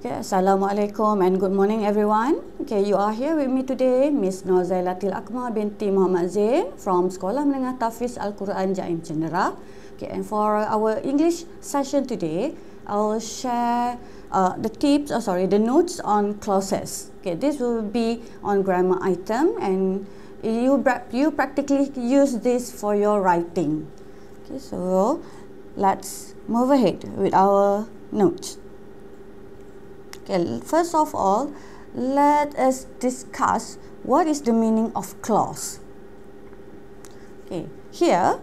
Okay, Assalamualaikum and good morning everyone. Okay, you are here with me today, Miss Norzailatil Akmal binti Muhammad Zain from Sekolah Menengah Tahfiz Al-Quran Jaim Cendera. Okay, and for our English session today, I will share the notes on clauses. Okay, this will be on grammar item and you practically use this for your writing. Okay, so let's move ahead with our notes. Okay, first of all, let us discuss what is the meaning of clause. Okay, here,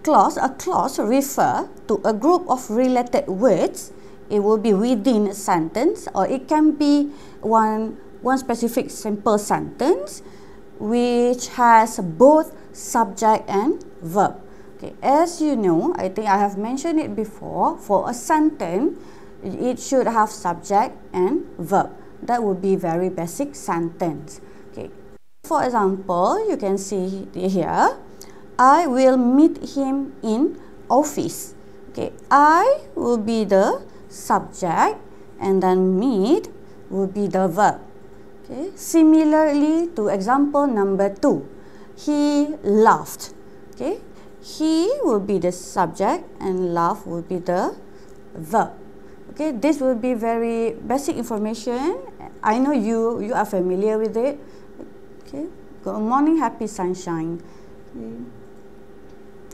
a clause refer to a group of related words. It will be within a sentence, or it can be one specific simple sentence which has both subject and verb. Okay, as you know, I think I have mentioned it before, for a sentence, it should have subject and verb. That would be very basic sentence. Okay. For example, you can see here, I will meet him in office. Okay, I will be the subject and then meet will be the verb. Okay. Similarly to example number 2, he laughed. Okay, he will be the subject and laugh will be the verb. Okay, this will be very basic information. I know you are familiar with it. Okay, good morning, happy sunshine.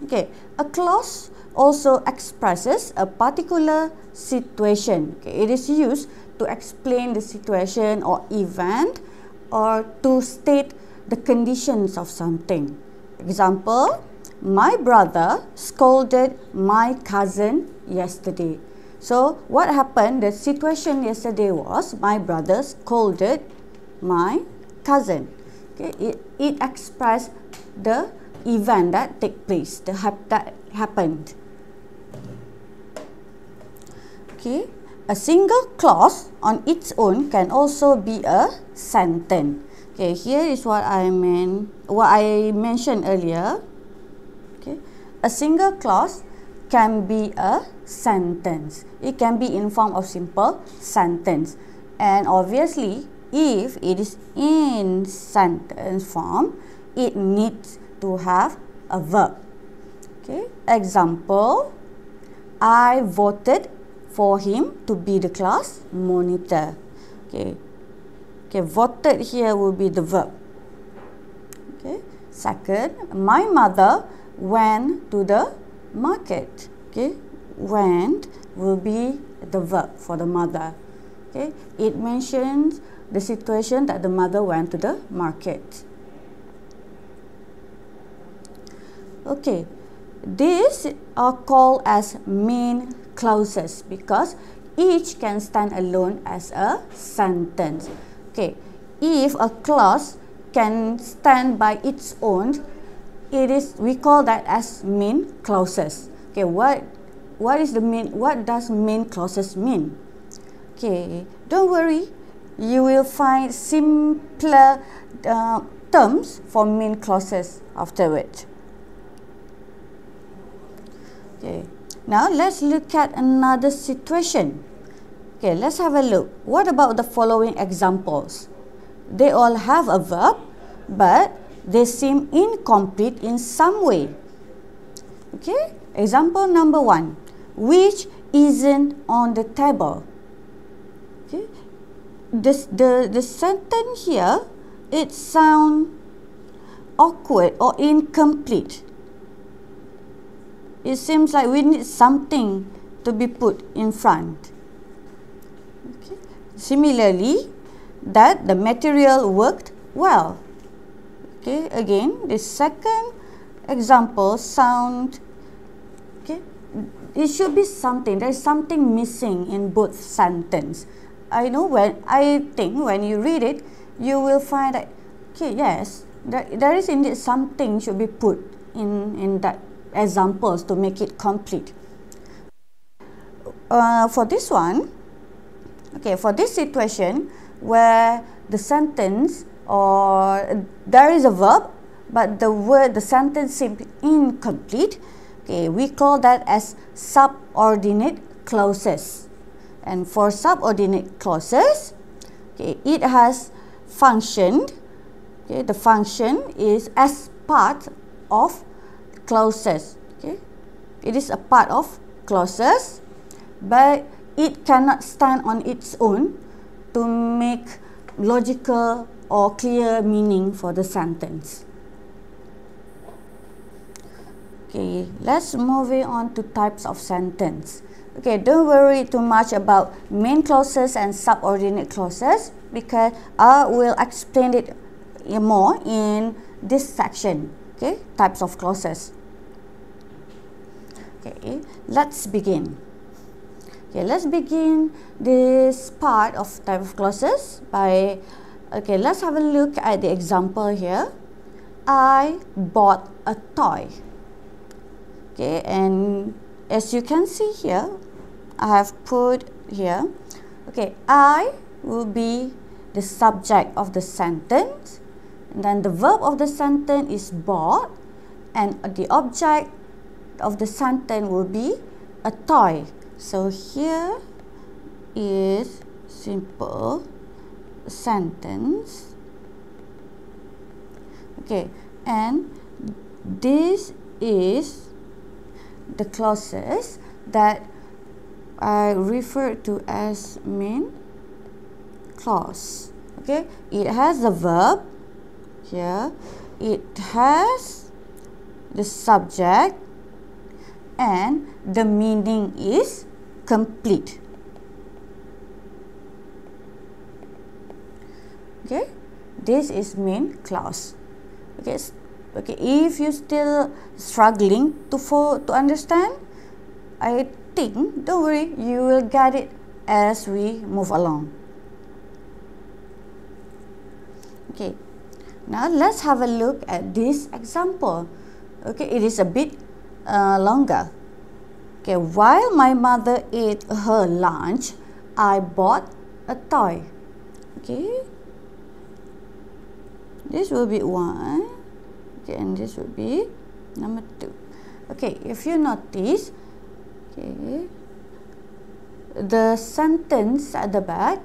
Okay, a clause also expresses a particular situation. Okay, it is used to explain the situation or event or to state the conditions of something. Example, my brother scolded my cousin yesterday. So, what happened, the situation yesterday was my brother scolded my cousin. Okay, it expressed the event that took place, that happened. Okay, a single clause on its own can also be a sentence. Okay, here is what I mentioned earlier. Okay, a single clause can be a sentence. It can be in form of simple sentence, and obviously if it is in sentence form, it needs to have a verb. Okay, example, I voted for him to be the class monitor. Okay, voted here will be the verb. Okay, second, my mother went to the market. Okay, went will be the verb for the mother. Okay, it mentions the situation that the mother went to the market. Okay, these are called as main clauses because each can stand alone as a sentence. Okay, if a clause can stand by its own, we call that as main clauses. Okay, what does main clauses mean? Okay, don't worry, you will find simpler terms for main clauses afterwards. Okay, now let's look at another situation. Okay, let's have a look. What about the following examples? They all have a verb, but they seem incomplete in some way. Okay, example number 1, which isn't on the table. Okay, the sentence here, it sounds awkward or incomplete. It seems like we need something to be put in front. Okay. Similarly, that the material worked well. Okay, again, the second example sound, okay, it should be something, there is something missing in both sentence. I know when you read it, you will find that, okay, yes, there is indeed something should be put in that examples to make it complete. For this one, okay, for this situation where the sentence or there is a verb but the sentence seems incomplete, okay, we call that as subordinate clauses. And for subordinate clauses, okay, it has functioned. Okay, the function is as part of clauses. Okay, it is a part of clauses, but it cannot stand on its own to make logical or clear meaning for the sentence. Okay, let's move on to types of sentence. Okay, don't worry too much about main clauses and subordinate clauses because I will explain it more in this section. Okay, types of clauses. Okay, let's begin. Okay, let's begin this part of type of clauses by, okay, let's have a look at the example here. I bought a toy. Okay, and as you can see here, I have put here, okay, I will be the subject of the sentence, and then the verb of the sentence is bought, and the object of the sentence will be a toy. So here is simple sentence. Okay, and this is the clauses that I refer to as main clause. Okay, it has the verb here, it has the subject, and the meaning is complete. Okay, this is main clause. Okay, okay, if you still struggling to understand, I think, don't worry, you will get it as we move along. Okay, now let's have a look at this example. Okay, it is a bit longer. Okay, while my mother ate her lunch, I bought a toy. Okay, this will be 1. Okay, and this will be number 2. Okay, if you notice, okay, the sentence at the back,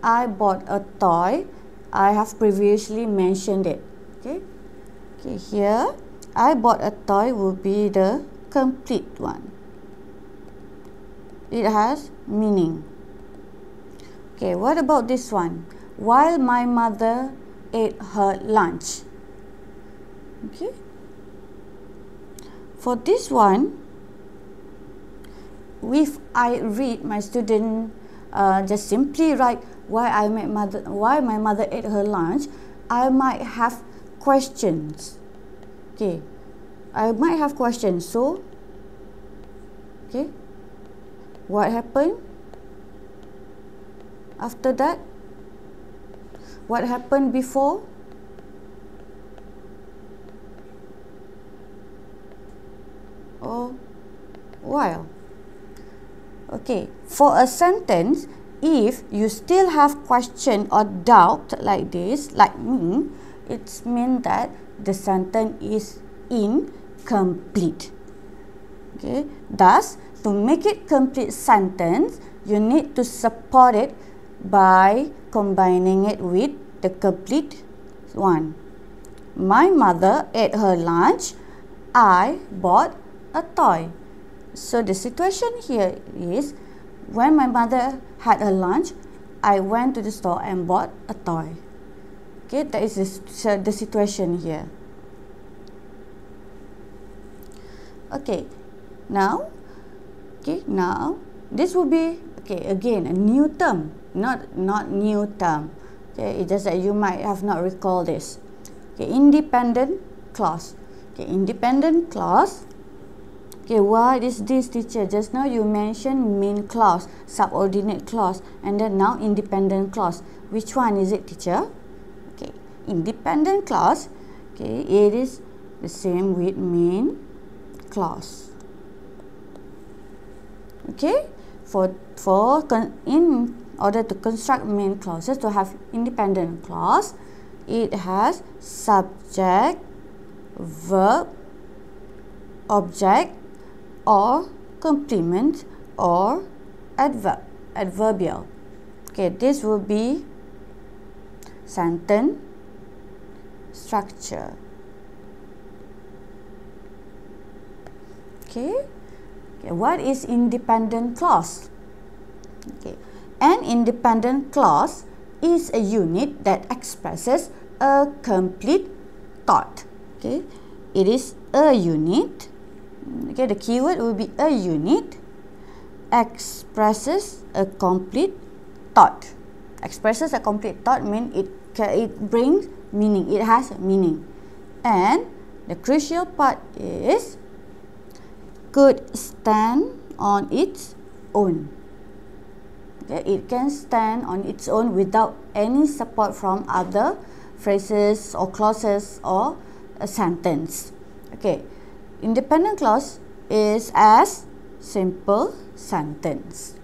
I bought a toy, I have previously mentioned it. Okay, okay, here I bought a toy will be the complete one. It has meaning. Okay, what about this one? While my mother ate her lunch. Okay, for this one, if I read my student just simply write why my mother ate her lunch, I might have questions. Okay, I might have questions. So, okay, what happened after that? What happened before? Or while? Okay, for a sentence, if you still have question or doubt like this, like me, it means that the sentence is incomplete. Okay, thus, to make it complete sentence, you need to support it by combining it with the complete one. My mother ate her lunch, I bought a toy. So the situation here is, when my mother had her lunch, I went to the store and bought a toy. Okay, that is the situation here. Okay, now this will be, okay, again a new term, not new term. Okay, it's just that you might have not recalled this. Okay, independent clause. Okay, independent clause. Okay, what is this, teacher? Just now you mentioned main clause, subordinate clause, and then now independent clause. Which one is it, teacher? Okay, independent clause. Okay, it is the same with main clause. Okay, in order to construct main clauses, to have independent clause, it has subject, verb, object, or complement or adverb. adverbial. Okay, this will be sentence structure. Okay. Okay, what is independent clause? Okay, an independent clause is a unit that expresses a complete thought. Okay, it is a unit. Okay, the keyword will be a unit expresses a complete thought. Expresses a complete thought means it brings meaning. It has meaning, and the crucial part is could stand on its own. Okay, it can stand on its own without any support from other phrases or clauses or a sentence. Okay, independent clause is as simple sentence.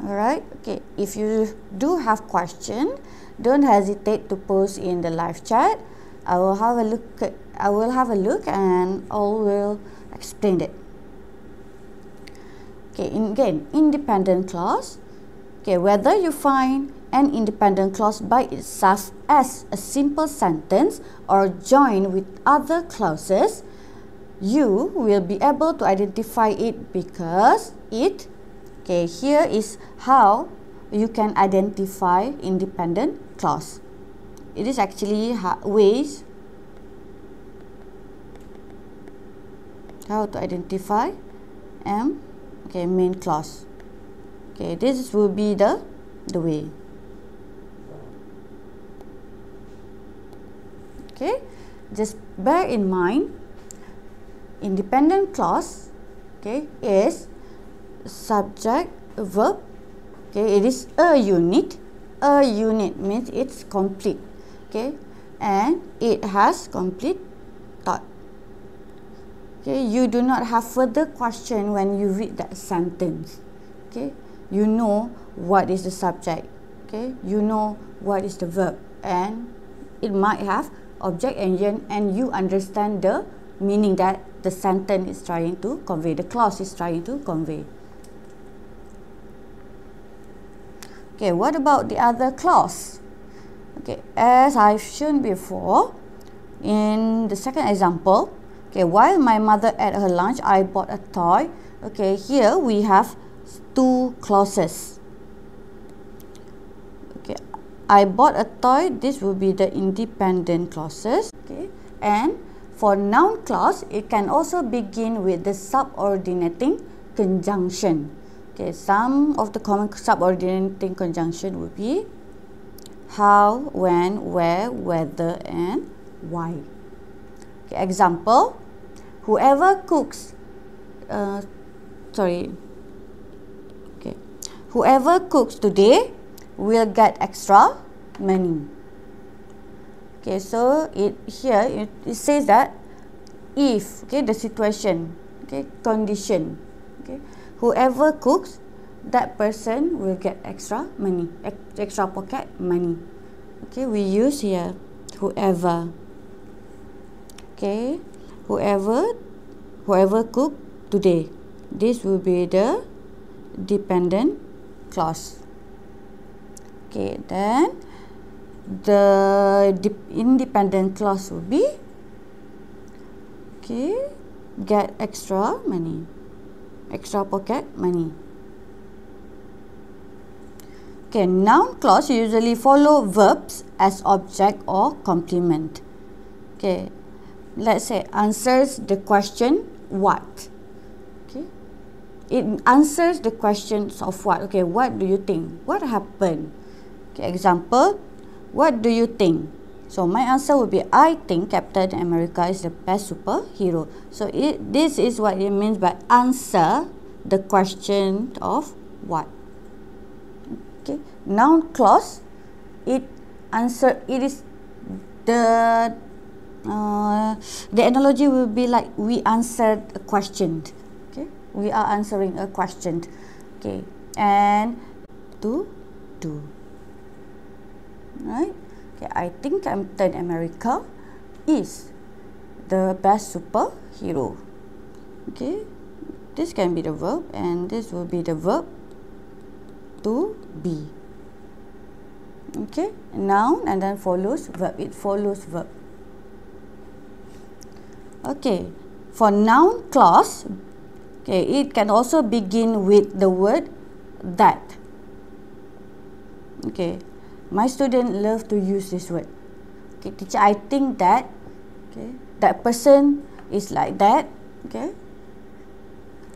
Alright, okay, if you do have question, don't hesitate to post in the live chat. I will have a look and I will explain it. Okay, again, independent clause. Okay, whether you find an independent clause by itself as a simple sentence or joined with other clauses, you will be able to identify it because it, okay, here is how you can identify independent clause. It is actually ways how to identify main clause. Okay, this will be the way. Okay, just bear in mind, independent clause, okay, is subject verb. Okay, it is a unit. A unit means it's complete. Okay, and it has complete thought. Okay, you do not have further question when you read that sentence. Okay, you know what is the subject. Okay, you know what is the verb, and it might have object and you understand the meaning that the sentence is trying to convey, the clause is trying to convey. Okay, what about the other clause? Okay, as I've shown before in the second example, okay, while my mother ate her lunch, I bought a toy. Okay, here we have two clauses. Okay, I bought a toy, this will be the independent clauses. Okay, and for noun clause, it can also begin with the subordinating conjunction. Okay, some of the common subordinating conjunction will be how, when, where, whether, and why. Okay, example, whoever cooks today will get extra money. Okay, so it says that if, okay, the situation, okay, condition, okay, whoever cooks, that person will get extra money, extra pocket money. Okay, we use here whoever. Okay, whoever cook today, this will be the dependent clause. Okay, then the independent clause will be, okay, get extra money, extra pocket money. Okay, noun clause usually follow verbs as object or complement. Okay, let's say answers the question what. Okay, it answers the questions of what. Okay, what do you think? What happened? Okay, example, what do you think? So my answer would be, I think Captain America is the best superhero. So this is what it means by answer the question of what. Okay, noun clause, it is the analogy will be like we answered a question. Okay, we are answering a question. Okay, and to do. Right? Okay, I think Captain America is the best superhero. Okay, this can be the verb and this will be the verb to be. Okay, noun and then follows verb. It follows verb. Okay, for noun clause, okay, it can also begin with the word that. Okay, my student love to use this word. Okay, teacher, I think that, okay, that person is like that. Okay,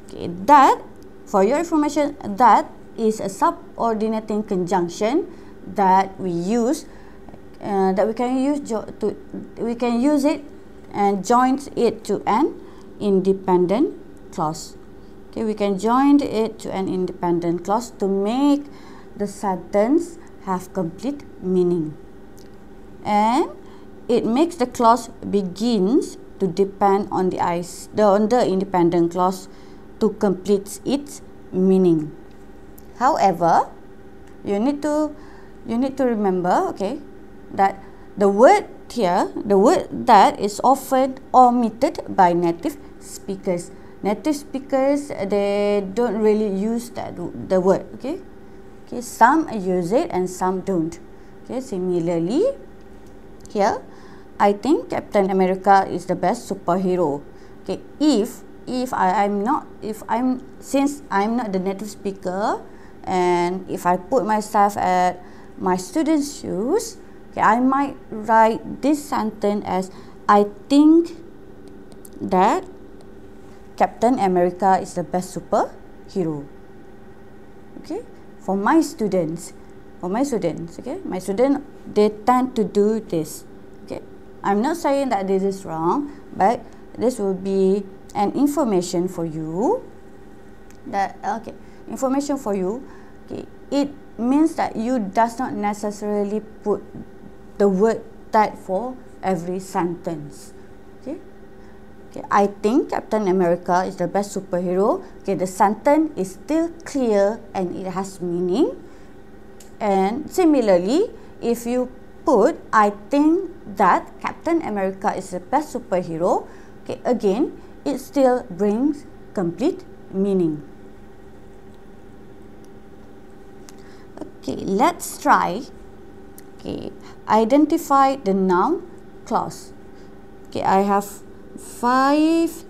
okay, that, for your information, that is a subordinating conjunction that we use, that we can use it and joins it to an independent clause. Okay, we can join it to an independent clause to make the sentence have complete meaning, and it makes the clause begins to depend on the independent clause to complete its meaning. However, you need to remember, okay, that the word here, the word that is often omitted by native speakers. Native speakers, they don't really use the word. Okay, okay, some use it and some don't. Okay, similarly, here, I think Captain America is the best superhero. Okay, since I'm not the native speaker, and if I put myself at my students' shoes, okay, I might write this sentence as, I think that Captain America is the best superhero. Okay, for my students, okay, my student, they tend to do this. Okay, I'm not saying that this is wrong, but this will be an information for you. That, okay, information for you. Okay, it means that you does not necessarily put the word that for every sentence. Okay, okay, I think Captain America is the best superhero. Okay, the sentence is still clear and it has meaning. And similarly, if you put, I think that Captain America is the best superhero, okay, again, it still brings complete meaning. Okay, let's try, okay, identify the noun clause. Okay, I have 5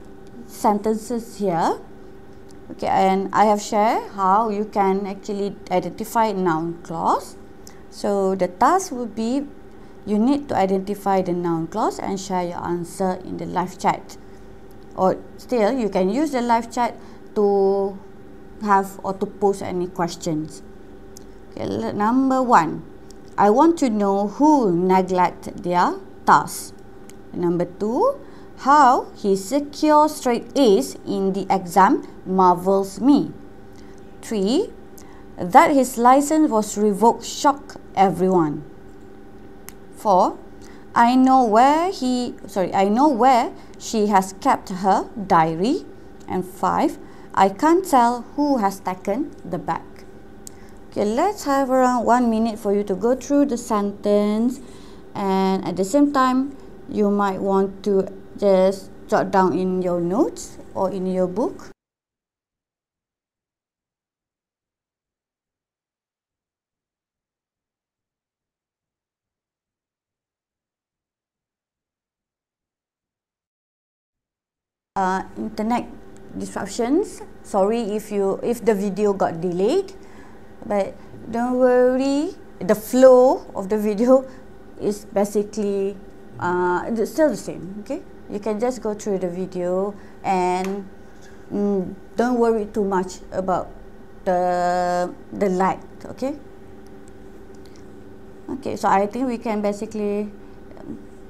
sentences here. Okay, and I have shared how you can actually identify noun clause. So the task would be, you need to identify the noun clause and share your answer in the live chat. Or still, you can use the live chat to have or to post any questions. Okay, number 1, I want to know who neglect their task. Number 2, how he secures straight A's in the exam marvels me. 3, that his license was revoked shocked everyone. 4, I know where she has kept her diary. And 5, I can't tell who has taken the bag. Okay, let's have around 1 minute for you to go through the sentence, and at the same time, you might want to just jot down in your notes or in your book. Internet disruptions. Sorry if the video got delayed, but don't worry, the flow of the video is basically still the same. Okay, you can just go through the video and don't worry too much about the lag. Okay, okay, so I think we can basically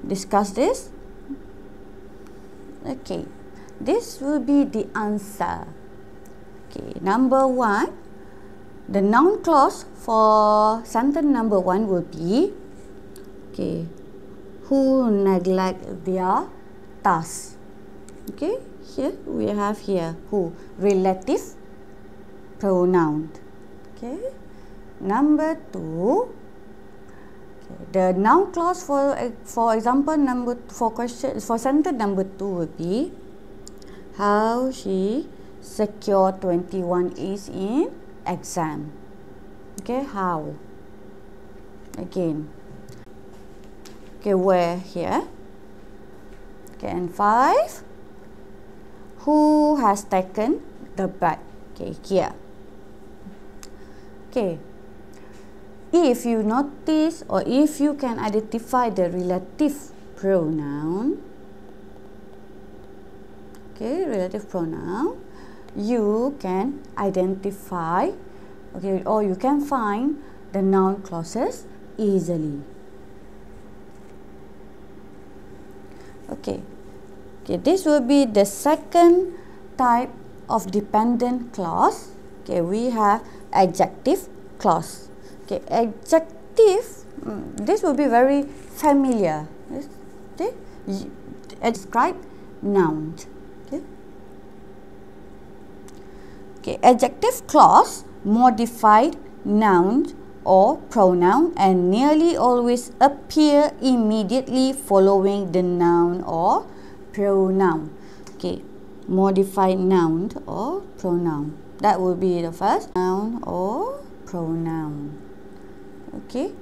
discuss this. Okay, this will be the answer. Okay, number 1, the noun clause for sentence number 1 will be, okay, who neglect their task. Okay, here we have who, relative pronoun. Okay, number 2, okay, the noun clause for example for sentence number 2 will be, how she secured 21 A's in exam. Okay, how. Again. Okay, where here. Okay, and 5. Who has taken the bag? Okay, here. Okay. If you notice or if you can identify the relative pronoun, okay, relative pronoun, you can identify, okay, or you can find the noun clauses easily. Okay. Okay, this will be the second type of dependent clause. Okay, we have adjective clause. Okay, adjective, this will be very familiar. Okay, describe noun. Okay. Okay, adjective clause modified noun or pronoun and nearly always appear immediately following the noun or pronoun. Okay, modified noun or pronoun. That will be the first noun or pronoun. Okay,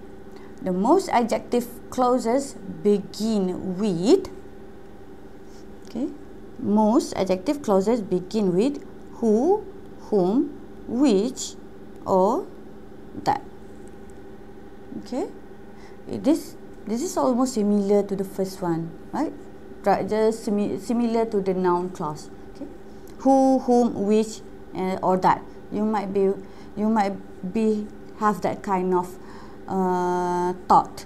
the most adjective clauses begin with, okay, most adjective clauses begin with who, whom, which, or that. Okay, this is almost similar to the first one, right? Just similar to the noun clause. Okay, who, whom, which, or that. You might be have that kind of thought.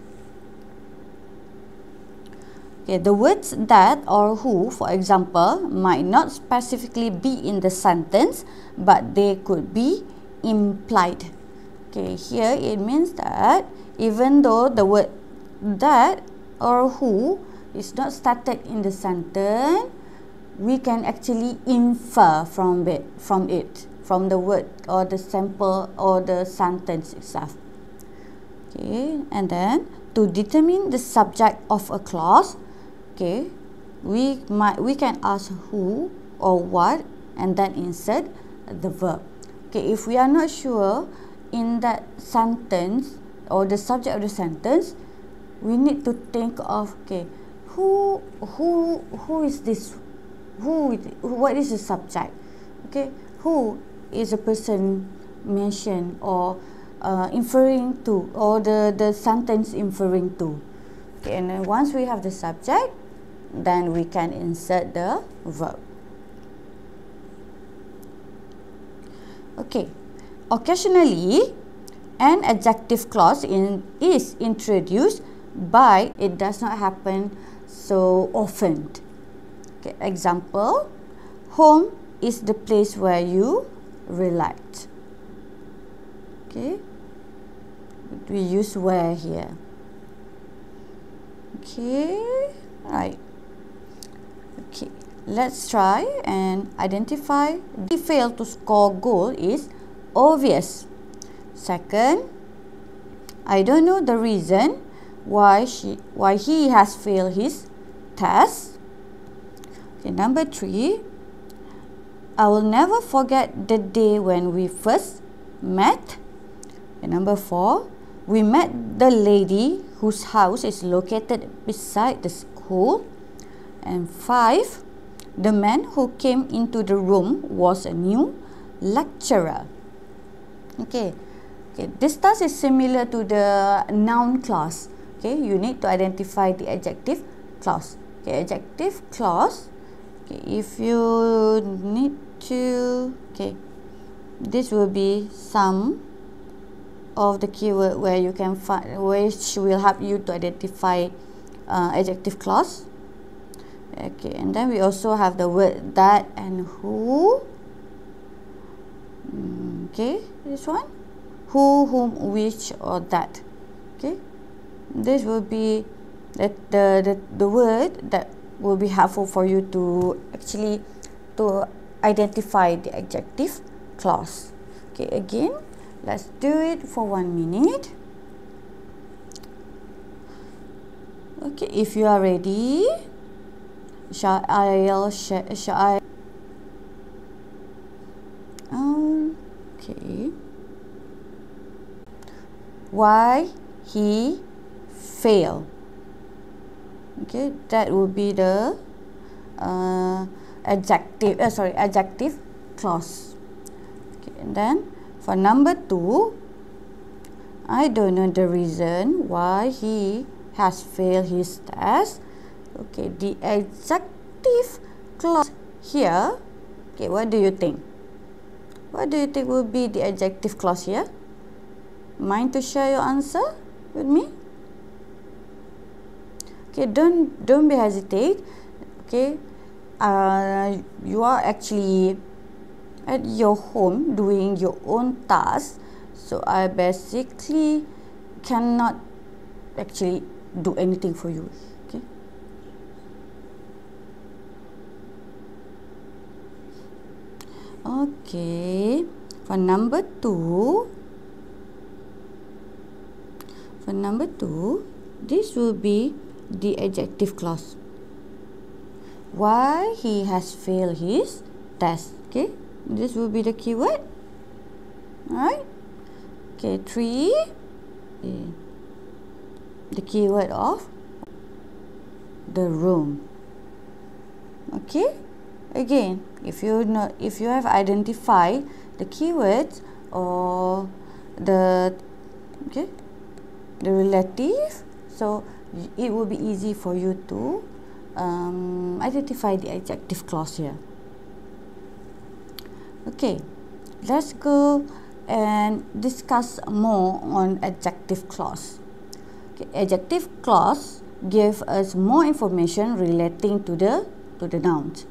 Okay, the words that or who, for example, might not specifically be in the sentence, but they could be implied. Okay, here it means that even though the word that or who is not started in the sentence, we can actually infer from it, from the word or the sample or the sentence itself. Okay, and then to determine the subject of a clause, okay, we can ask who or what and then insert the verb. Okay, if we are not sure in that sentence or the subject of the sentence, we need to think of, okay, who is this, what is the subject. Okay, who is a person mentioned or inferring to, or the sentence inferring to. Okay, and then once we have the subject, then we can insert the verb. Okay, occasionally an adjective clause is introduced, but it does not happen so often. Okay, example, home is the place where you relax. Okay, we use where here. Okay, right. Okay, let's try and identify. The fail to score goal is obvious. Second, I don't know the reason why he has failed his test. Okay, number 3, I will never forget the day when we first met. Okay, number 4, we met the lady whose house is located beside the school. And 5, the man who came into the room was a new lecturer. Okay, this task is similar to the noun clause. Okay, you need to identify the adjective clause. Okay, adjective clause. Okay, if you need to, okay, this will be some of the keyword where you can find, which will help you to identify adjective clause. Okay, and then we also have the word that and who. Okay, this one, who, whom, which, or that. Okay, this will be the word that will be helpful for you to actually to identify the adjective clause. Okay, again, let's do it for 1 minute. Okay, if you are ready, shall I? Okay. why he failed. Okay, that would be the adjective clause. Okay, and then for number 2, I don't know the reason why he has failed his test. Okay, the adjective clause here. Okay, what do you think? What do you think will be the adjective clause here? Mind to share your answer with me? Okay, don't be hesitate. Okay, you are actually at your home doing your own task, so I basically cannot actually do anything for you. Okay. Okay, for number 2, this will be the adjective clause. Why he has failed his test. Okay, this will be the keyword. Alright. Okay, 3. The keyword of the room. Okay. Again, if you have identified the keywords or the relative, so it will be easy for you to identify the adjective clause here. Okay, let's go and discuss more on adjective clause. Okay, adjective clause give us more information relating to the nouns.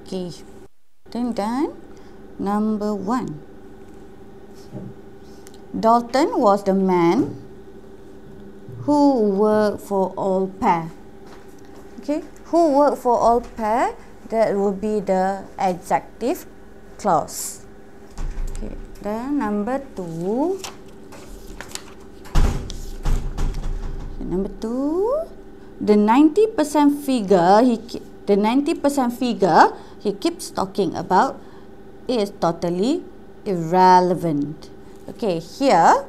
Okay, then number 1. Dalton was the man who worked for all pair. Okay, who worked for all pair, that will be the adjective clause. Okay, then number 2. The 90% figure he keeps talking about is totally irrelevant. Okay, here,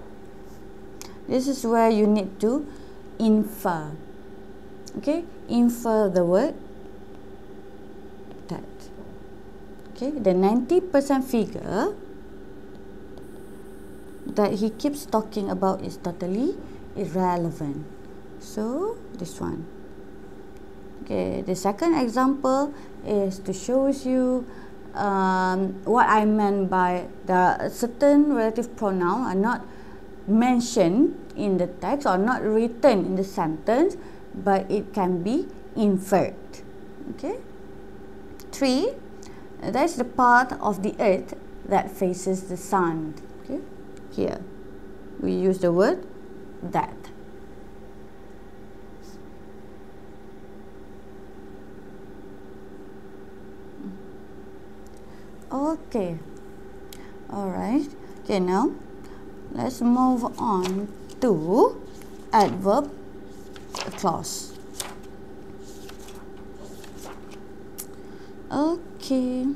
this is where you need to infer. Okay, infer the word that. Okay, the 90% figure that he keeps talking about is totally irrelevant. So, this one. Okay, the second example is to show you what I meant by the certain relative pronoun are not mentioned in the text or not written in the sentence, but it can be inferred. Okay. 3. That's the part of the earth that faces the sun. Okay. Here, we use the word that. Okay. Alright. Okay, now let's move on to adverb clause. Okay.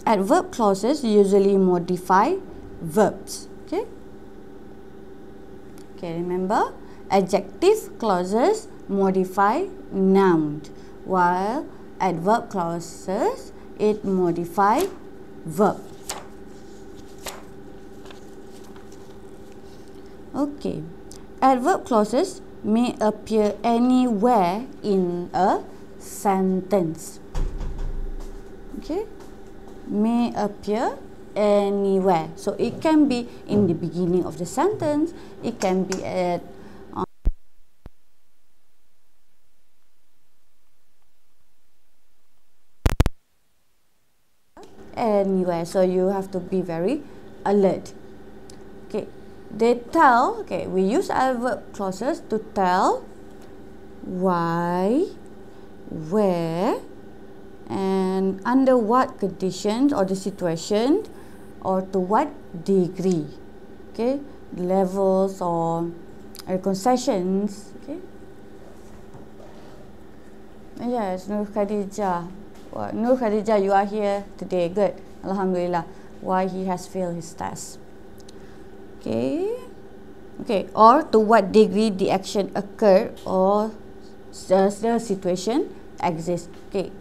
Adverb clauses usually modify verbs. Okay. Okay, remember, adjective clauses modify noun, while adverb clauses it modify verb. Okay, adverb clauses may appear anywhere in a sentence. Okay, may appear anywhere. So it can be in the beginning of the sentence, it can be at anywhere. So you have to be very alert. Okay, they tell, okay, we use adverb clauses to tell why, where, and under what conditions or the situation, or to what degree. Okay, levels or concessions. Okay. Yes, Nur Khadijah. Well, Nur Khadijah, you are here today. Good. Alhamdulillah. Why he has failed his test. Okay. Okay. Or to what degree the action occurred or the situation exists. Okay.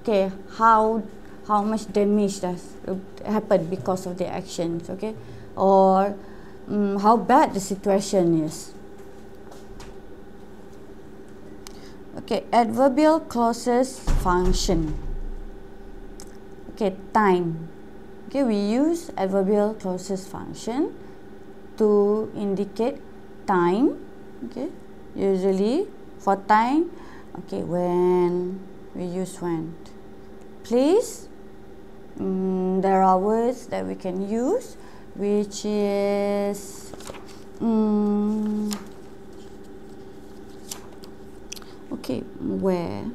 Okay. How much damage does happen because of the actions. Okay. Or how bad the situation is. Okay, adverbial clauses function. Okay, time. Okay, we use adverbial clauses function to indicate time. Okay, usually for time. Okay, when we use when. Place. There are words that we can use, which is okay, where,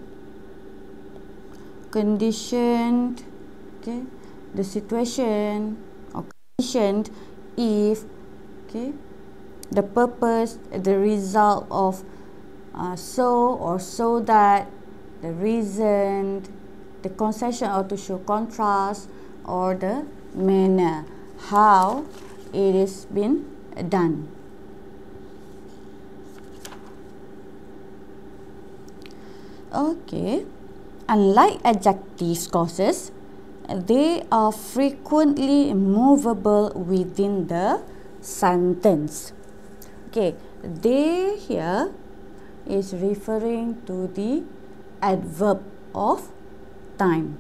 conditioned, okay, the situation or conditioned if, okay, the purpose, the result of so or so that, the reason, the concession or to show contrast, or the manner, how it is been done. Okay, unlike adjective clauses, they are frequently movable within the sentence. Okay, they here is referring to the adverb of time.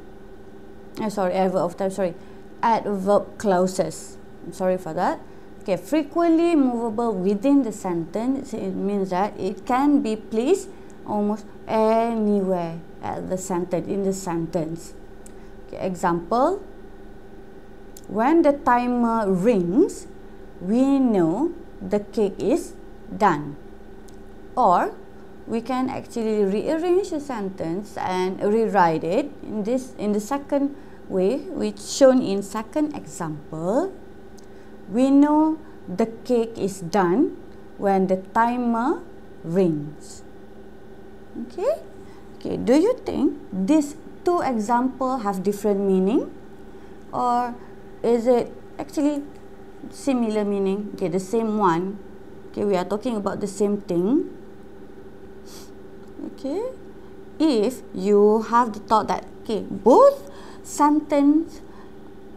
Adverb clauses. I'm sorry for that. Okay, frequently movable within the sentence, it means that it can be placed almost anywhere at the sentence, in the sentence. Okay, example, when the timer rings, we know the cake is done. Or we can actually rearrange the sentence and rewrite it in the second way, which shown in second example. We know the cake is done when the timer rings. Okay. Okay, do you think these two examples have different meaning, or is it actually similar meaning? Okay, the same one. Okay, we are talking about the same thing. Okay, if you have the thought that okay, both sentence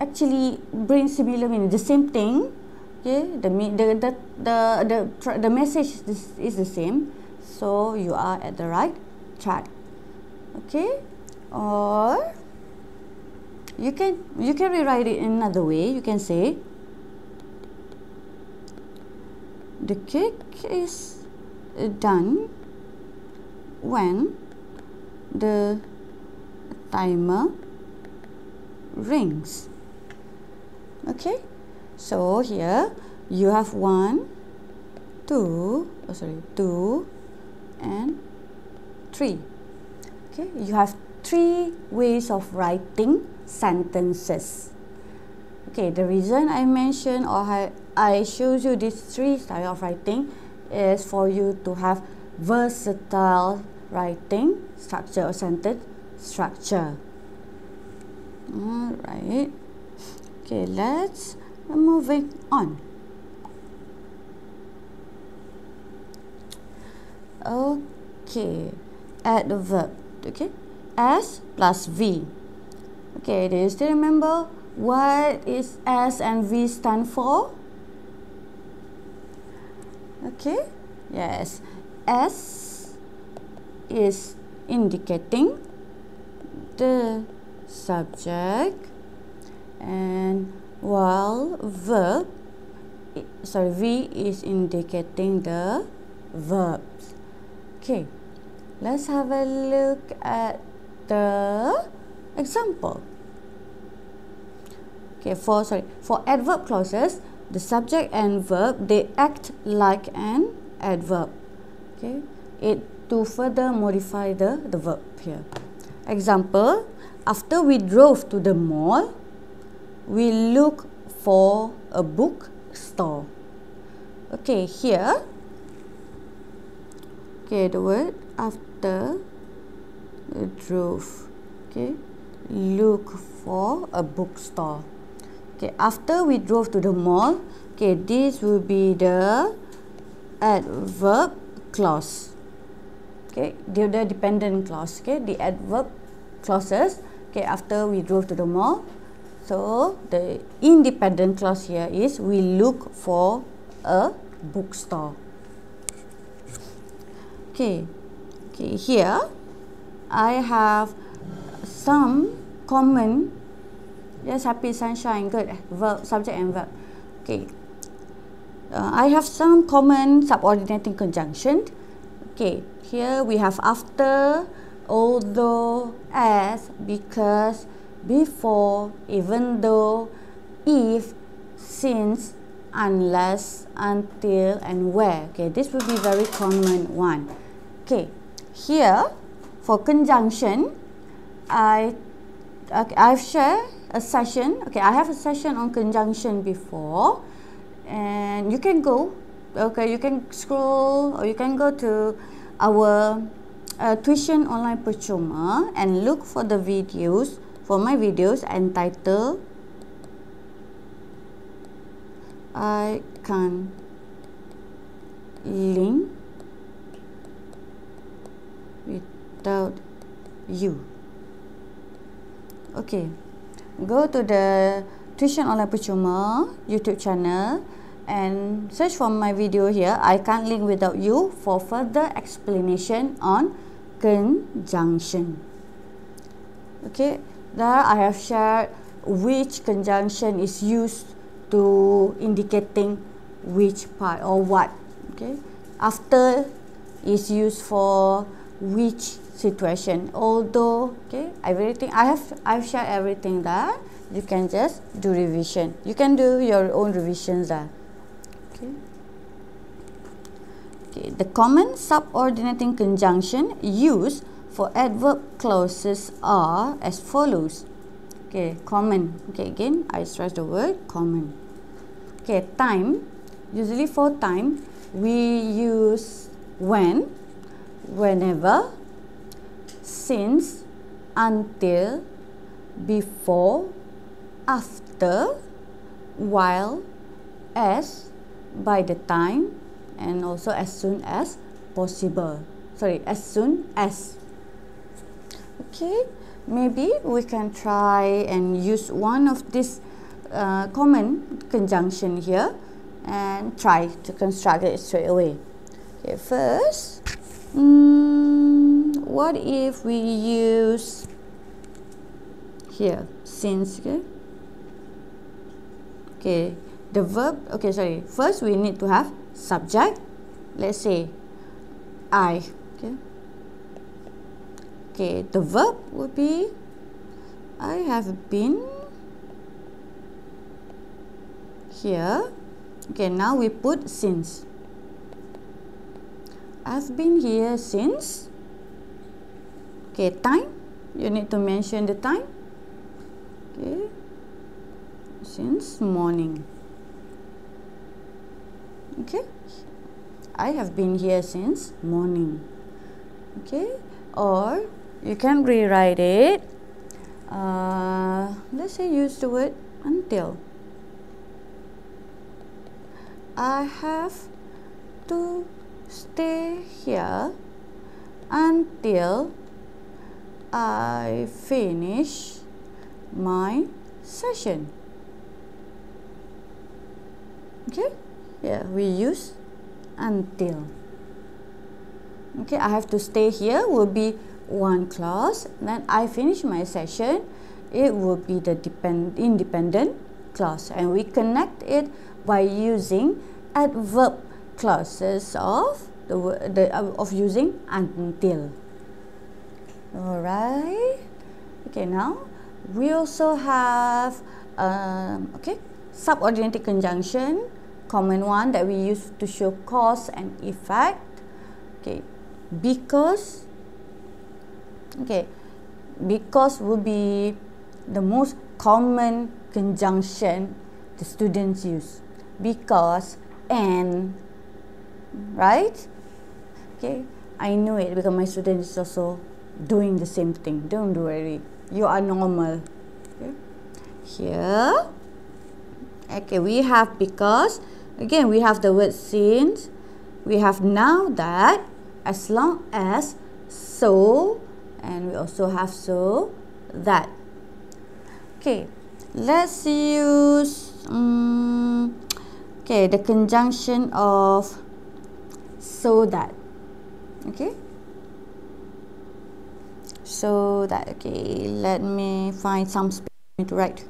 actually bring similar meaning, the same thing. Okay, the message is the same, so you are at the right track. Okay, or you can rewrite it in another way. You can say the cake is done when the timer rings. Okay, so here you have 1, 2, and 3. Okay, you have 3 ways of writing sentences. Okay, the reason I mentioned or I showed you these three styles of writing is for you to have versatile writing structure or sentence structure. Alright. Okay, let's moving on. Okay, add the verb. Okay, S plus V. Okay, do you still remember what is S and V stand for? Okay, yes, S is indicating the subject, and while V is indicating the verbs. Okay, let's have a look at the example. Okay, for adverb clauses, the subject and verb, they act like an adverb. Okay, to further modify the verb here. Example, after we drove to the mall, we look for a bookstore. Okay, here, okay, the word after drove. Okay, look for a bookstore. Okay, after we drove to the mall, okay, this will be the adverb clause. Okay, the dependent clause. Okay, the adverb clauses. Okay, after we drove to the mall. So the independent clause here is we look for a bookstore. Okay, here I have some common. Yes, happy, sunshine, good. Verb, subject and verb. Okay. I have some common subordinating conjunction. Okay, here we have after, although, as, because, before, even though, if, since, unless, until, and where. Okay, this will be very common one. Okay, here for conjunction, I've shared a session. Okay, I have a session on conjunction before, and you can go. Okay, you can scroll or you can go to our tuition online percuma and look for the videos, for my videos entitled I Can't Live Without You. Okay, go to the tuition online percuma YouTube channel and search for my video here, I Can't Live Without You, for further explanation on conjunction. Okay, there I have shared which conjunction is used to indicating which part or what. Okay, after is used for which situation. Although, okay, I've shared everything there. You can just do revision. You can do your own revisions there. Okay. Okay, the common subordinating conjunction used for adverb clauses are as follows. Okay, common. Okay, again, I stress the word common. Okay, time. Usually for time, we use when, whenever, since, until, before, after, while, as, by the time, and also as soon as possible. Sorry, as soon as. Okay, maybe we can try and use one of these common conjunction here and try to construct it straight away. Okay, first, what if we use here since? Okay, the verb. Okay, sorry. First, we need to have subject. Let's say I. Okay, the verb would be I have been here. Okay, now we put since. I've been here since. Okay, time. You need to mention the time. Okay, since morning. Okay, I have been here since morning. Okay, or you can rewrite it. Let's say use the word until. I have to stay here until I finish my session. Okay, yeah, we use until. Okay, I have to stay here will be one clause. Then I finish my session, it will be the independent clause, and we connect it by using adverb clauses of of using until. All right. Okay, now we also have subordinated conjunction, common one that we use to show cause and effect. Okay, because. Okay, because will be the most common conjunction the students use. Because and, right? Okay, I know it because my student is also doing the same thing. Don't worry, you are normal. Okay. Here, okay, we have because. Again, we have the word since. We have now that, as long as, so, and we also have so that. Okay, let's use the conjunction of so that. Okay, so that. Okay, let me find some space to write.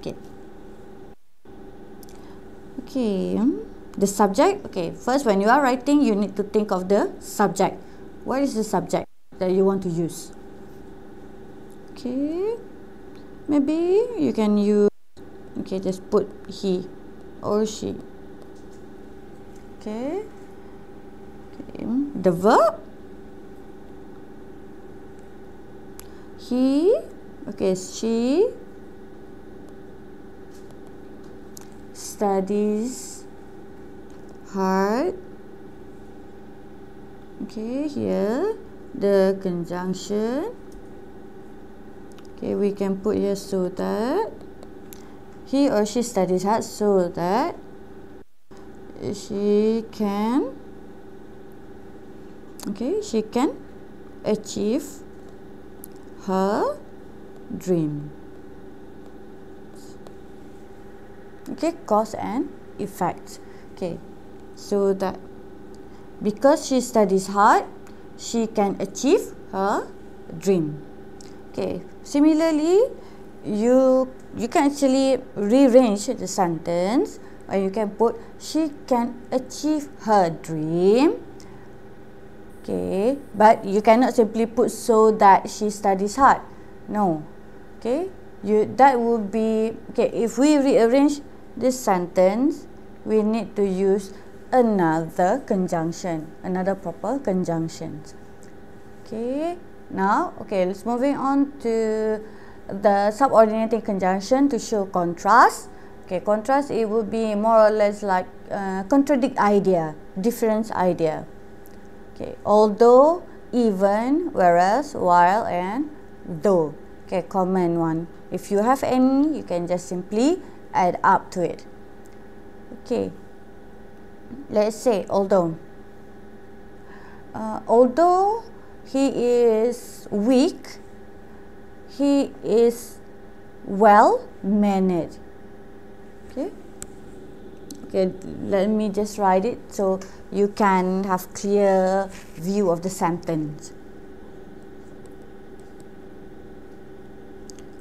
Okay, the subject. Okay, first when you are writing, you need to think of the subject. What is the subject that you want to use? Okay, maybe you can use, just put he or she. Okay, the verb, he, she studies hard. Okay, here the conjunction. Okay, we can put here so that he or she studies hard so that she can achieve her dream. Okay, cause and effect. Okay, so that because she studies hard, she can achieve her dream. Okay, similarly, you can actually rearrange the sentence, or you can put she can achieve her dream. Okay, but you cannot simply put so that she studies hard. No. Okay, that would be if we rearrange this sentence, we need to use another conjunction, another proper conjunction. Okay. Now, let's moving on to the subordinating conjunction to show contrast. Okay, contrast, it would be more or less like contradict idea, difference idea. Okay, although, even, whereas, while, and though. Okay, common one. If you have any, you can just simply add up to it. Okay, let's say although. Although he is weak, he is well mannered. Okay, let me just write it so you can have clear view of the sentence.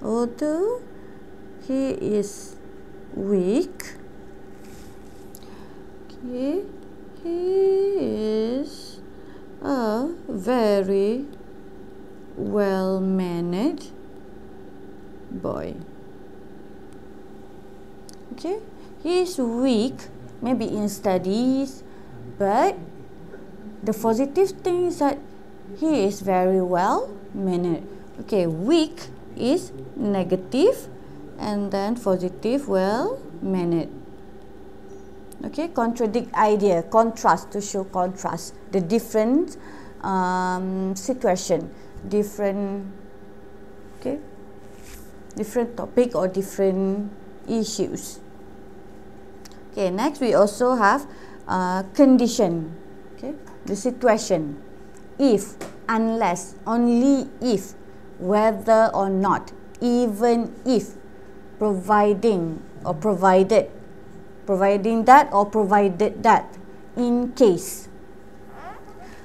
Although he is weak, he is a very well-mannered boy. Okay, he is weak maybe in studies, but the positive thing is that he is very well-mannered. Okay, weak is negative and then positive well-mannered. Okay, contradict idea, contrast, to show contrast, the different situation, different topic or different issues. Okay, next we also have condition. Okay, the situation. If, unless, only if, whether or not, even if, providing or provided, providing that or provided that, in case.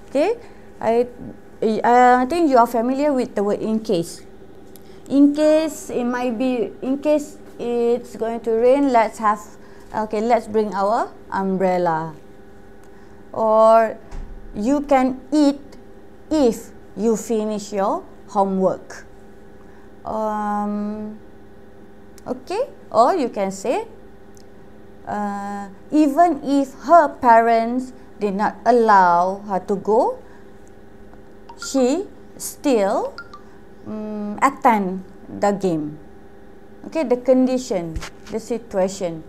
Okay, I think you are familiar with the word in case. In case it might be, in case it's going to rain, let's bring our umbrella. Or you can eat if you finish your homework. Okay, or you can say even if her parents did not allow her to go, she still attend the game. Okay, the condition, the situation.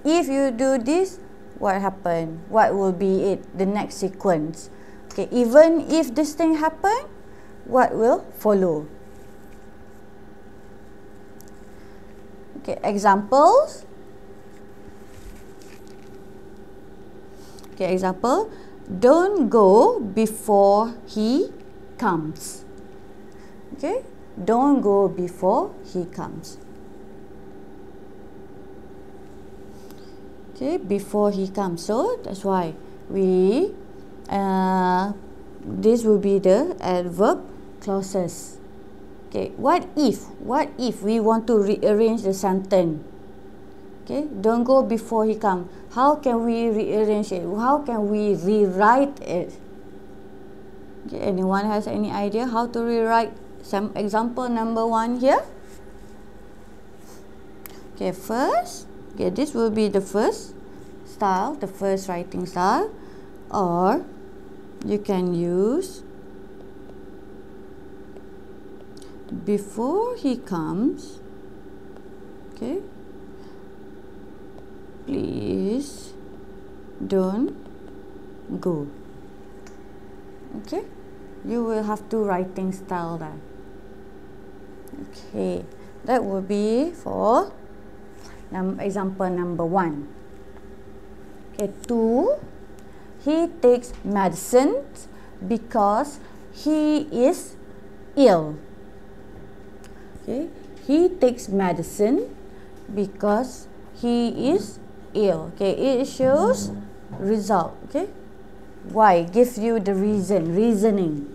If you do this, what happen? What will be it? The next sequence. Okay, even if this thing happen, what will follow? Okay, examples. Okay, example. Don't go before he comes. Okay, don't go before he comes. Okay, before he comes. So that's why we this will be the adverb clauses. Okay, what if we want to rearrange the sentence? Okay, don't go before he comes. How can we rearrange it? How can we rewrite it? Okay, anyone has any idea how to rewrite some example number 1 here? Okay, first, okay, this will be the first style, the first writing style, or you can use before he comes. Okay, please don't go. Okay, you will have two writing style there. Okay, that will be for example number 1. Okay, 2. He takes medicine because he is ill. Okay, he takes medicine because he is ill. Okay, it shows result. Okay, why? Gives you the reasoning.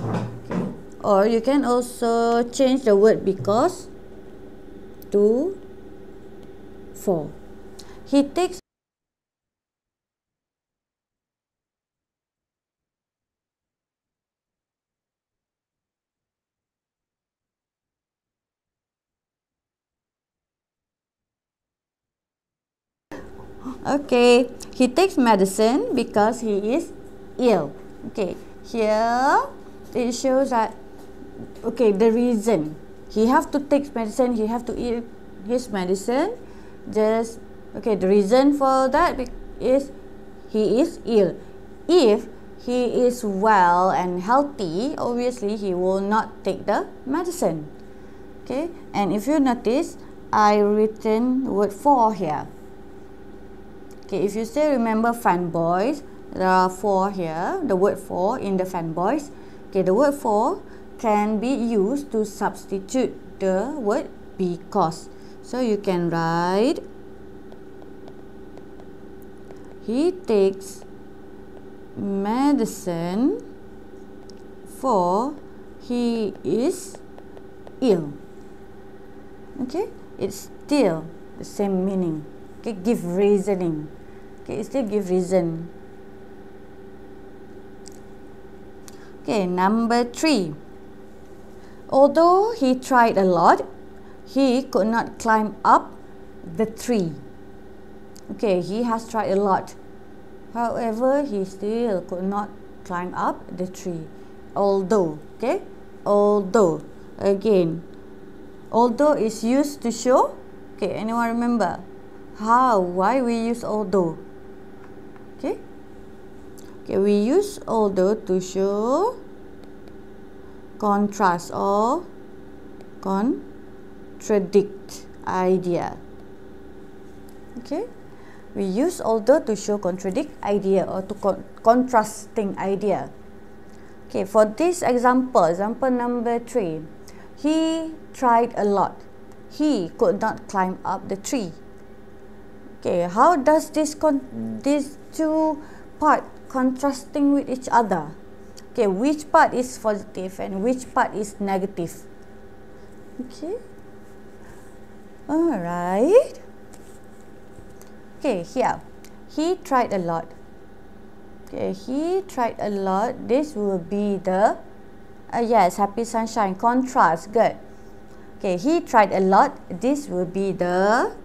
Okay. Or you can also change the word because to for. He takes okay, he takes medicine because he is ill. Okay, here it shows that, okay, the reason. He have to take medicine, he have to eat his medicine. Just, okay, the reason for that is he is ill. If he is well and healthy, obviously he will not take the medicine. Okay, and if you notice, I written word for here. Okay, if you still remember fanboys, there are 4 here, the word for in the fanboys. Okay, the word for can be used to substitute the word because. So you can write, he takes medicine for he is ill. Okay, it's still the same meaning. Okay, give reasoning. Okay, it still give reason. Okay, number 3. Although he tried a lot, he could not climb up the tree. Okay, he has tried a lot. However, he still could not climb up the tree. Although, okay, although, again, although is used to show Okay, anyone remember why we use although? Okay, we use although to show contrast or contradict idea. Okay, we use although to show contradict idea or to contrasting idea. Okay, for this example number 3, he tried a lot. He could not climb up the tree. Okay, how does these two part contrasting with each other? Okay, which part is positive and which part is negative? Okay, alright. Okay, here, he tried a lot. Okay, he tried a lot. This will be the, yes, happy sunshine, contrast, good. Okay, he tried a lot. This will be the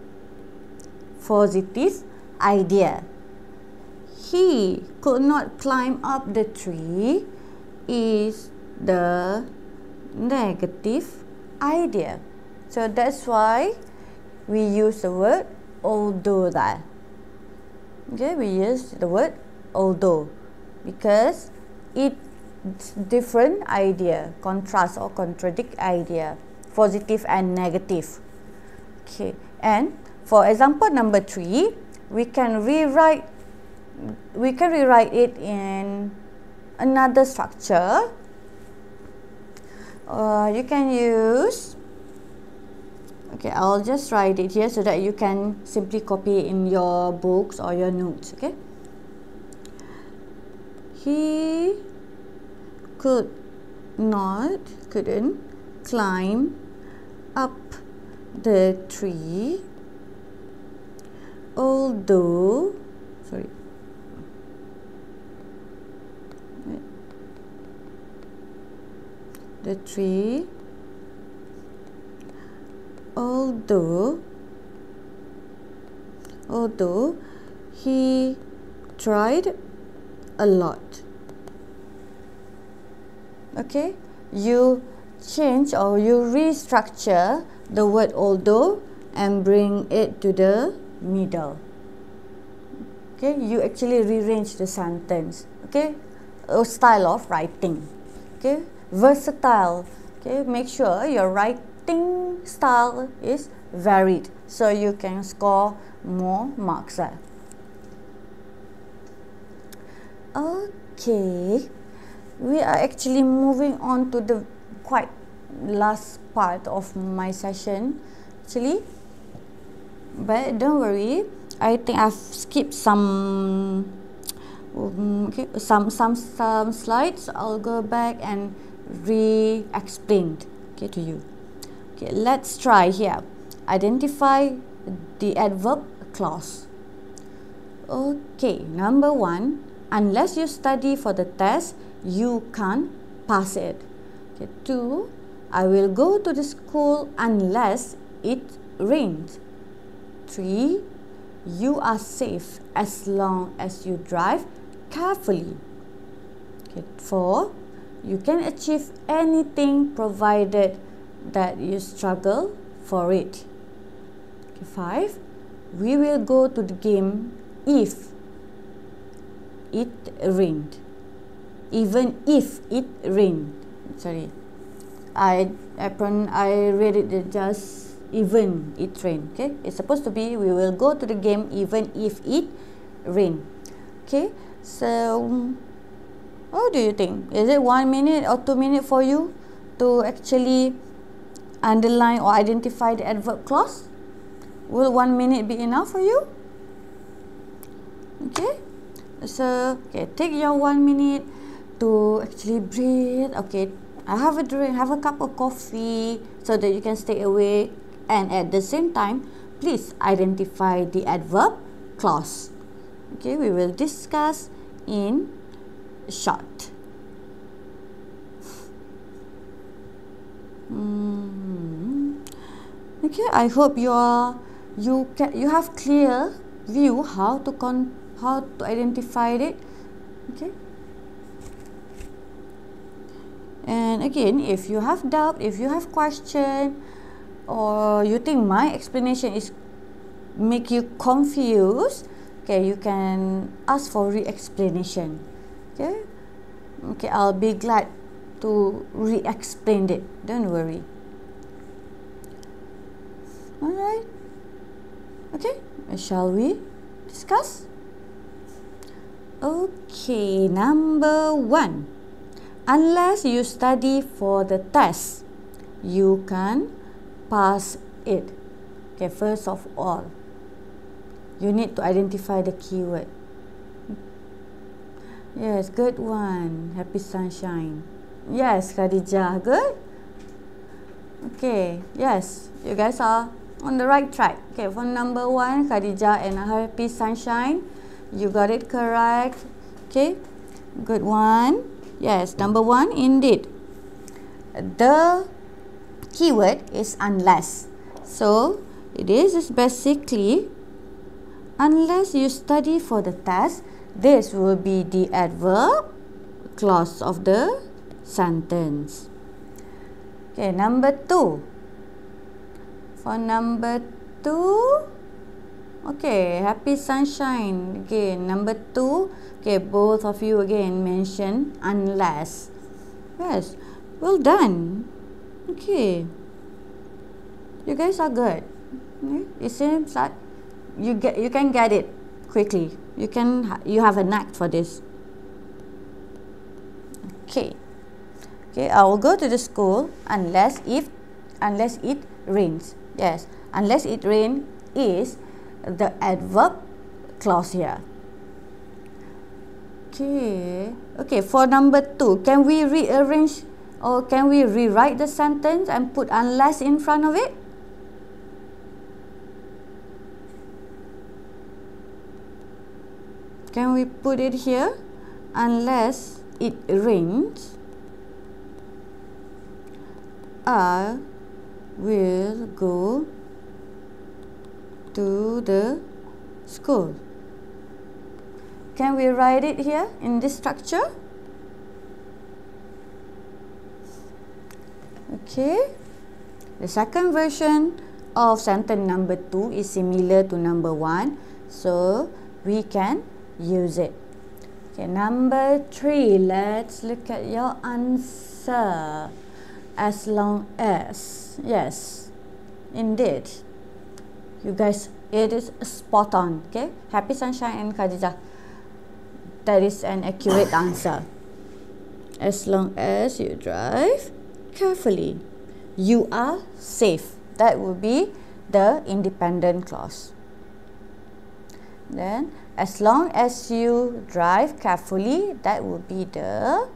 positive idea. He could not climb up the tree is the negative idea. So that's why we use the word although that. Okay, we use the word although because it's different idea, contrast or contradict idea, positive and negative. Okay, and for example number 3, we can rewrite it in another structure. You can use, okay, I'll just write it here so that you can simply copy it in your books or your notes. Okay, he couldn't climb up the tree although the tree although he tried a lot. Okay, you change or you restructure the word although and bring it to the middle. Okay, you actually rearrange the sentence. Okay, a style of writing. Okay, versatile. Okay, make sure your writing style is varied so you can score more marks there. Okay, we are actually moving on to the quite last part of my session actually, but don't worry, I think I've skipped some some slides. I'll go back and re-explain to you. Okay, let's try here. Identify the adverb clause. Okay, number 1, unless you study for the test, you can't pass it. Okay, 2, I will go to the school unless it rains. 3, you are safe as long as you drive carefully. Okay, 4, you can achieve anything provided that you struggle for it. Okay, 5, we will go to the game if it rained. Even if it rained. Sorry, I read it just even it rained. Okay, it's supposed to be we will go to the game even if it rained. Okay, so what do you think? Is it 1 minute or 2 minutes for you to actually underline or identify the adverb clause? Will 1 minute be enough for you? Okay, so okay, take your 1 minute to actually breathe. Okay, I have a drink, have a cup of coffee so that you can stay awake, and at the same time please identify the adverb clause. Okay, we will discuss in short. Okay, I hope you have clear view how to identify it. Okay, and again, if you have doubt, if you have question, or you think my explanation is make you confused, okay, you can ask for re-explanation. Okay, I'll be glad to re-explain it, don't worry. Alright, okay, shall we discuss? Okay, number 1. Unless you study for the test, you can pass it. Okay, first of all, you need to identify the keyword. Yes, good one. Happy sunshine. Yes, Khadijah, good. Okay, yes, you guys are on the right track. Okay, for number 1, Khadijah and Happy Sunshine, you got it correct. Okay, good one. Yes, number 1, indeed. The keyword is unless. So, it is basically, unless you study for the test, this will be the adverb clause of the sentence. Okay, number 2. For number 2, okay, Happy Sunshine. Again, number 2, okay, both of you again mention unless. Yes, well done. Okay, you guys are good. It seems like you can get it quickly. You have a knack for this. Okay, I will go to the school unless it rains. Yes, unless it rains is the adverb clause here. Okay, for number 2, can we rearrange or can we rewrite the sentence and put unless in front of it? Can we put it here? Unless it rains, I will go to the school. Can we write it here in this structure? Okay. The second version of sentence number 2 is similar to number 1, so we can use it. Okay, number 3, let's look at your answer. As long as, yes, indeed, you guys, it is spot on. Okay, Happy Sunshine and Khadijah, that is an accurate answer. As long as you drive carefully, you are safe. That will be the independent clause. Then, as long as you drive carefully, that will be the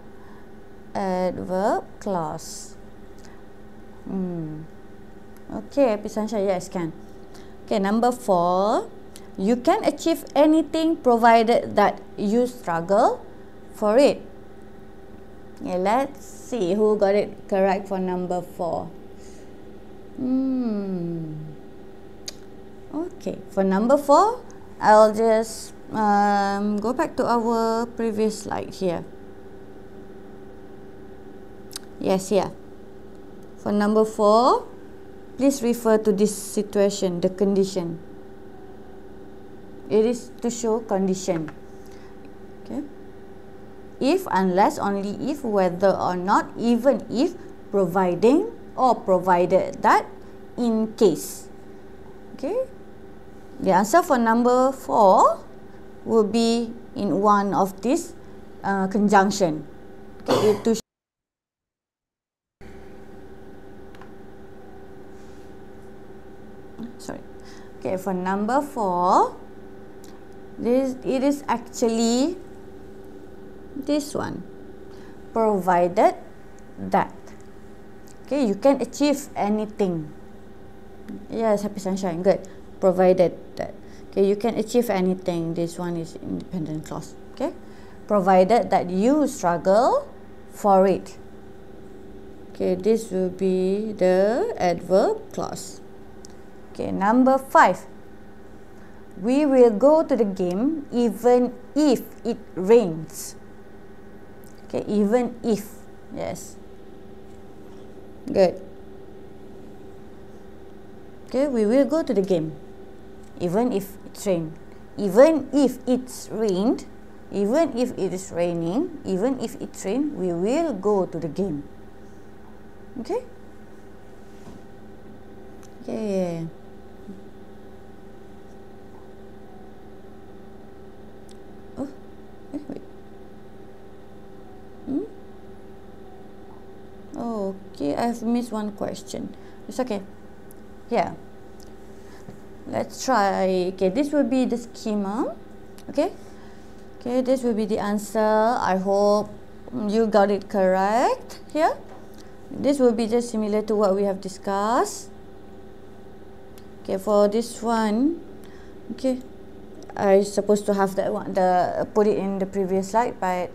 adverb clause. Okay, Happy Sunshine, yes, can. Okay, number 4, you can achieve anything provided that you struggle for it. Okay, let's see who got it correct for number 4. Okay, for number 4, I'll just go back to our previous slide here. Yes, here. For number 4, please refer to this situation, the condition. It is to show condition. Okay. If, unless, only if, whether or not, even if, providing or provided that, in case. Okay. The answer for number 4 will be in one of this conjunction. Okay, to okay, for number 4, it is actually this one, provided that. Okay, you can achieve anything. Yes, Happy Sunshine, good. Provided that. Okay, you can achieve anything. This one is independent clause. Okay, provided that you struggle for it. Okay, this will be the adverb clause. Okay, number 5. We will go to the game even if it rains. Okay, even if. Yes. Good. Okay, we will go to the game. Even if it's rain. Even if it's rained. Even if it is raining. Even if it's rain, we will go to the game. Okay? Okay. Oh, wait. Okay, I've missed one question. It's okay. Here. Let's try. Okay, this will be the schema. Okay. Okay, this will be the answer. I hope you got it correct here. This will be just similar to what we have discussed. Okay, for this one, okay, I supposed to have that one, put it in the previous slide, but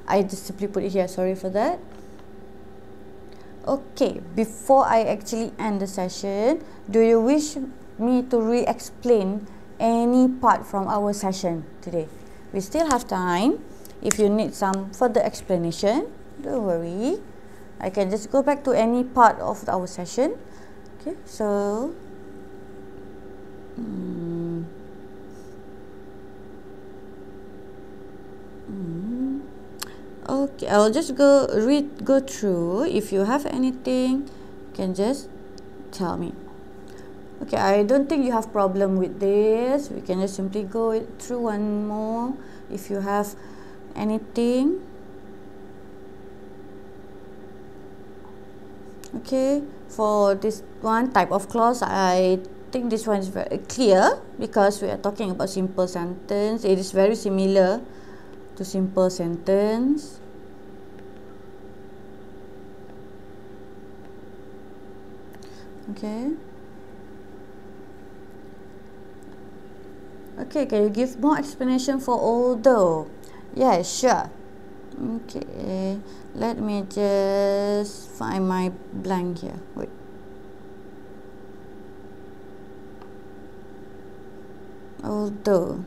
I just simply put it here. Sorry for that. Okay, before I actually end the session, do you wish me to re-explain any part from our session today? We still have time. If you need some further explanation, don't worry. I can just go back to any part of our session. Okay, so okay, I'll just go through. If you have anything, you can just tell me. Okay, I don't think you have problem with this. We can just simply go through one more. If you have anything. Okay, for this one type of clause, I think this one is very clear because we are talking about simple sentence. It is very similar to simple sentence. Okay. Okay, can you give more explanation for although? Yeah, sure. Okay, let me just find my blank here. Wait. Although.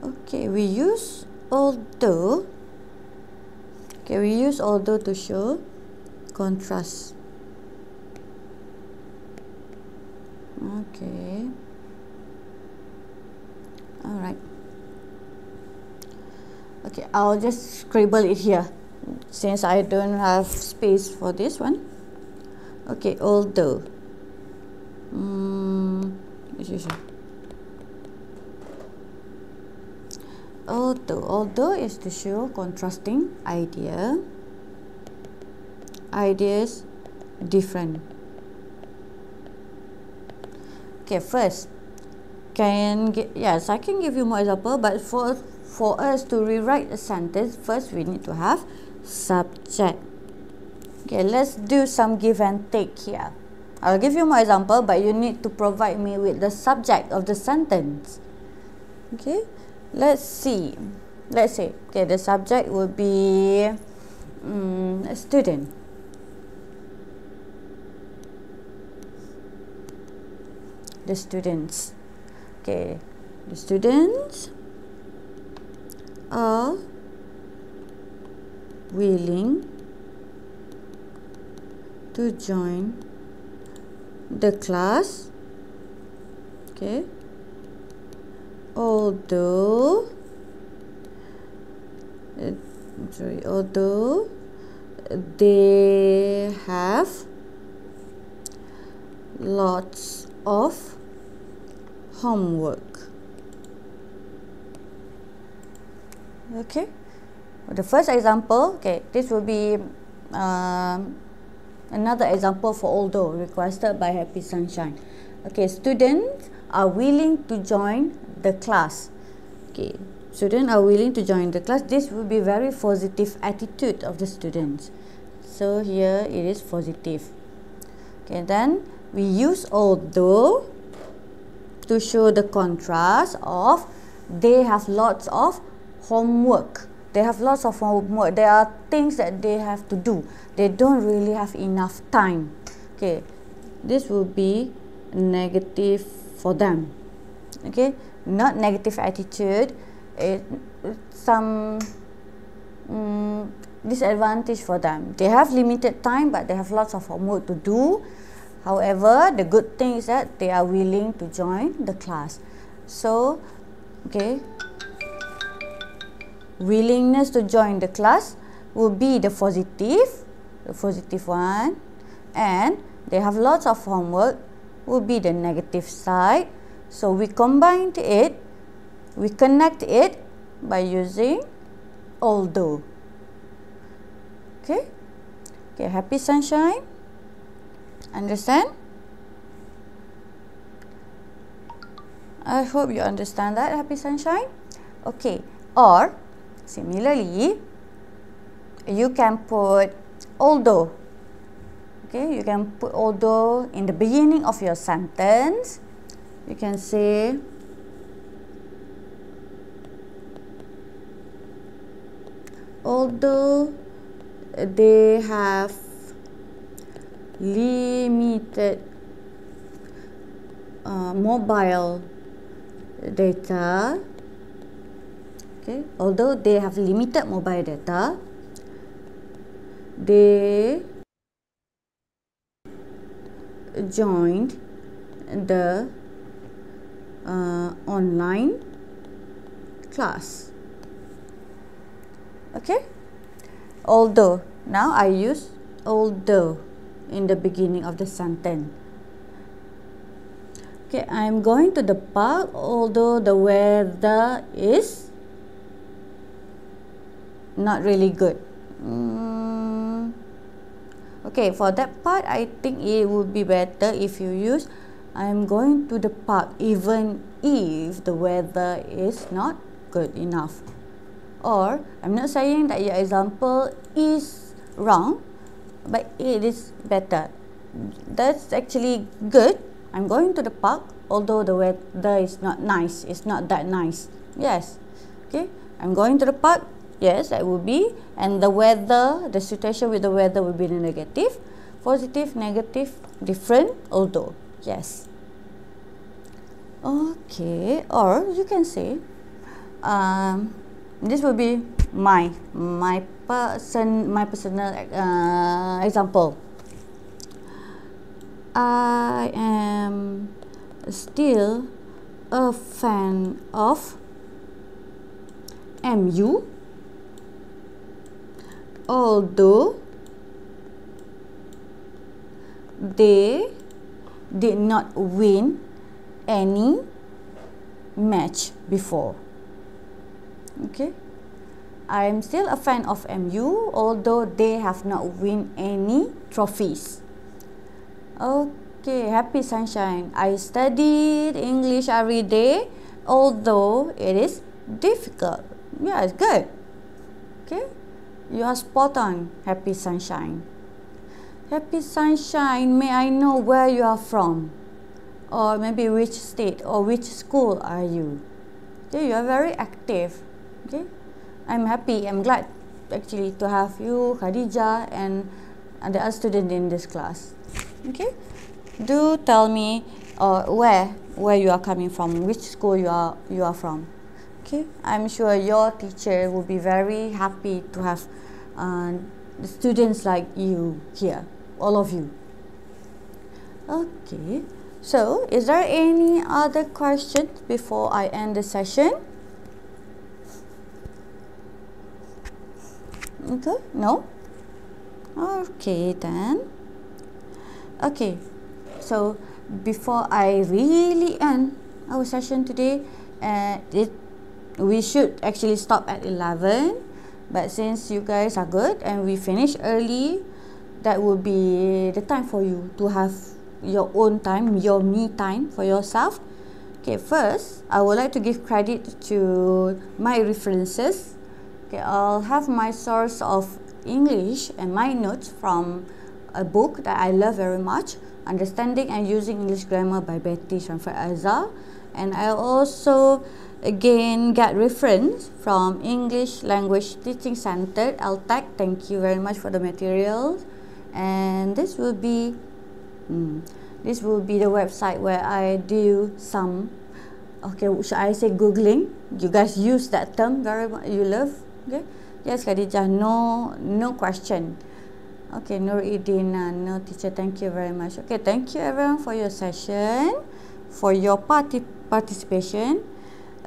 Okay, we use although. Okay, we use although to show contrast. Okay. All right. Okay, I'll just scribble it here since I don't have space for this one. Okay, although. Although is to show contrasting idea. Ideas different. Okay, first, yes, I can give you more example, but for us to rewrite a sentence, first we need to have subject. Okay, let's do some give and take here. I'll give you more example, but you need to provide me with the subject of the sentence. Okay, let's see. Let's say, okay, the subject will be a student. The students. Okay, the students are willing to join the class. Okay, although they have lots of homework. Okay, the first example, okay, this will be another example for although requested by Happy Sunshine. Okay, students are willing to join the class. Okay, students are willing to join the class. This will be very positive attitude of the students. So here it is positive. Okay, then we use although to show the contrast of they have lots of homework. They have lots of homework. There are things that they have to do. They don't really have enough time. Okay, this will be negative for them. Okay, not negative attitude. Some disadvantage for them. They have limited time, but they have lots of homework to do. However, the good thing is that they are willing to join the class. So, okay, willingness to join the class will be the positive one, and they have lots of homework will be the negative side. So we combined it, we connect it by using although. Okay, happy sunshine. Understand? I hope you understand that, happy sunshine. Okay, or similarly, you can put although. Okay, you can put although in the beginning of your sentence. You can say, although they have limited mobile data, okay, although they have limited mobile data, they joined the online class. Okay, although, now I use although in the beginning of the sentence. Okay, I'm going to the park although the weather is not really good. Okay, for that part, I think it would be better if you use I'm going to the park even if the weather is not good enough. Or, I'm not saying that your example is wrong, but it is better. That's actually good. I'm going to the park although the weather is not nice. It's not that nice. Yes. Okay, I'm going to the park. Yes, that would be, and the weather, the situation with the weather will be the negative. Positive, negative, different, although. Yes. Okay, or you can say, this will be my personal example. I am still a fan of MU. Although they did not win any match before. Okay, I am still a fan of MU although they have not win any trophies. Okay, happy sunshine. I studied English every day although it is difficult. Yeah, it's good. Okay, you are spot on, happy sunshine. Happy sunshine, may I know where you are from? Or maybe which state or which school are you? Okay, you are very active. Okay, I'm happy, I'm glad actually to have you, Khadijah, and the other student in this class. Okay, do tell me where you are coming from, which school you are from. Okay, I'm sure your teacher will be very happy to have the students like you here, all of you. Okay, so is there any other questions before I end the session? Okay, no? Okay then. Okay, so before I really end our session today, we should actually stop at 11, but since you guys are good and we finish early, that will be the time for you to have your own time, your me time for yourself. Okay, first I would like to give credit to my references. Okay, I'll have my source of English and my notes from a book that I love very much, Understanding and Using English Grammar by Betty Shamford Azhar, and I also again get reference from English Language Teaching Center, LTAC. Thank you very much for the materials. And this will be the website where I do some, okay, should I say Googling? You guys use that term very much, you love, okay? Yes, Khadijah, no question. Okay, Nur Idina, no teacher, thank you very much. Okay, thank you everyone for your session, for your participation.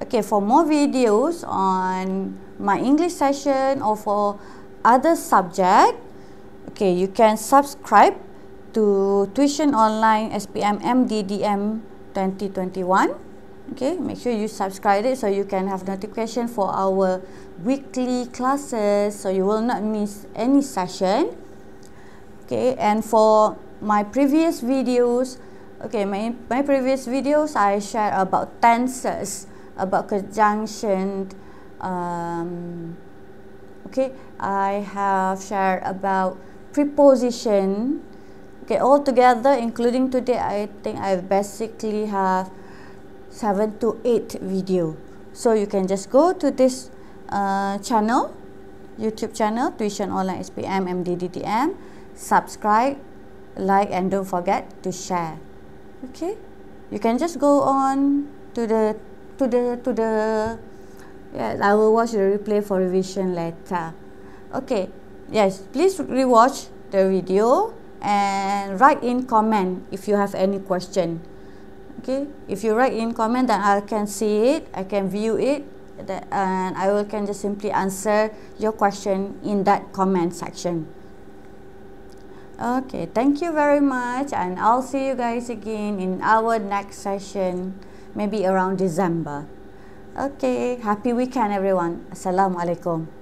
Okay, for more videos on my English session or for other subject, okay, you can subscribe to Tuition Online SPM MDDM 2021. Okay, make sure you subscribe it so you can have notification for our weekly classes so you will not miss any session. Okay, and for my previous videos, okay, my previous videos I shared about tenses, about conjunction. Okay, I have shared about preposition. Okay, all together, including today, I think I basically have 7 to 8 video. So you can just go to this channel, YouTube channel, Tuition Online SPM MDDTM, subscribe, like, and don't forget to share. Okay, you can just go on to the yes, I will watch the replay for revision later. Okay, yes, please rewatch the video and write in comment if you have any question. Okay, if you write in comment, then I can see it, I can view it, and I can just simply answer your question in that comment section. Okay, thank you very much, and I'll see you guys again in our next session, maybe around December. Okay, happy weekend everyone. Assalamualaikum.